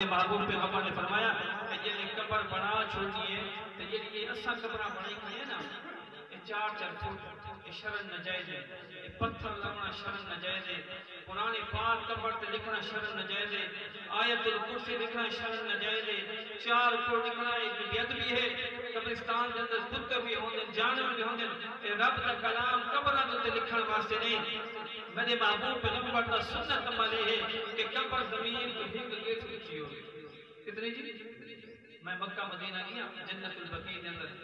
محبوب پیغمبر نے فرمایا کہ یہ قبر بنا چھوٹی ہے تو یہ اسا قبرہ بنائی کھڑی ہے نا یہ چار فٹ یہ شرن نجائز ہے یہ پتھر لگنا شرن نجائز ہے قرآن پاک قبر تے لکھنا شرن نجائز ہے آیت الکرسی لکھنا شرن نجائز ہے چار فٹ لکھنا ایک بیعت بھی ہے قبرستان کے اندر کتے بھی ہوندے جانور بھی ہوندے رب کا کلام قبر تے لکھن واسطے نہیں میرے محبوب پیغمبر کا سنت عمل ہے کہ قبر زمین کو ہک گیٹ لکھی ہو کتنی جی میں مکہ مدینہ گیا جنت البقیع کے اندر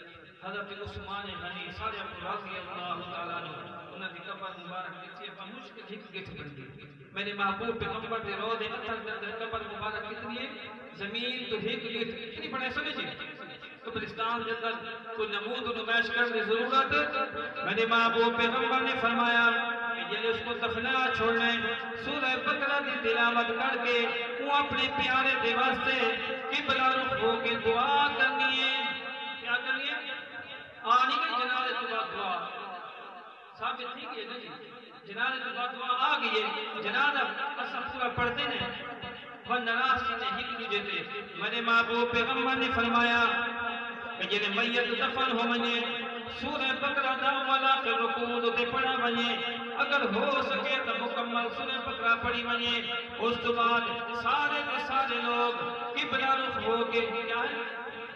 حضرت عثمان غنی سارے ابو رضی اللہ تعالیٰ عنہ انہوں نے قبر مبارک لکھی ہے مشکل ہک گیٹ بن گئی میرے محبوب پیغمبر کے روضے اثر کے اندر قبر مبارک کتنی ہے زمین تو ہک گیٹ کتنی بڑے سمجھے قبرستان کے اندر کوئی نمود و نمائش کرنے کی ضرورت میرے محبوب پیغمبر نے فرمایا کہ اس کو دفنا چھوڑنے سورہ بقرہ کی تلاوت کر کے وہ اپنے پیارے دے واسطے قبلہ رخ ہو کے دعا کرنی ہے کیا کرنی ہے آنی گئی جنازے کے بعد دعا ثابت تھی کہ جنازے کے بعد دعا آ گئی ہے جنازہ اسا پورا پڑھتے ہیں ونراس نے ہک دیتے میرے محبوب پیغمبر نے فرمایا کہ جنہیں میت دفن ہو منجے سورہ بقرہ دا والا کے رکوع تے پڑھا ونجے اگر ہو سکے تو مکمل سورہ بقرہ پڑھی ونجے اس تو بعد سارے کے سارے لوگ قبلہ رخ ہو کے کیا ہے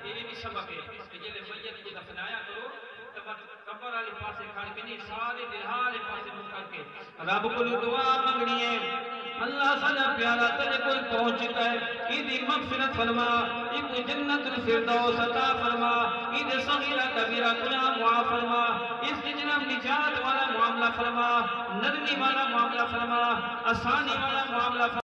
یہ بھی سبق ہے کہ جنہیں میت کو دفنایا کرو قبر والے پاسے کھڑ کے نہیں سارے دلہارے پاسے مکھ کر کے رب کو دعا مانگنی ہے اللہ سنا پیارا تجھے کوئی پہنچتا ہے ایدی مغفرت فرما ایدی جنت الفردوس عطا فرما ایدی صغیرہ کبیرہ گناہ معاف فرما اس کی جناب نجات والا معاملہ فرما نرمی والا معاملہ فرما آسانی والا معاملہ فرما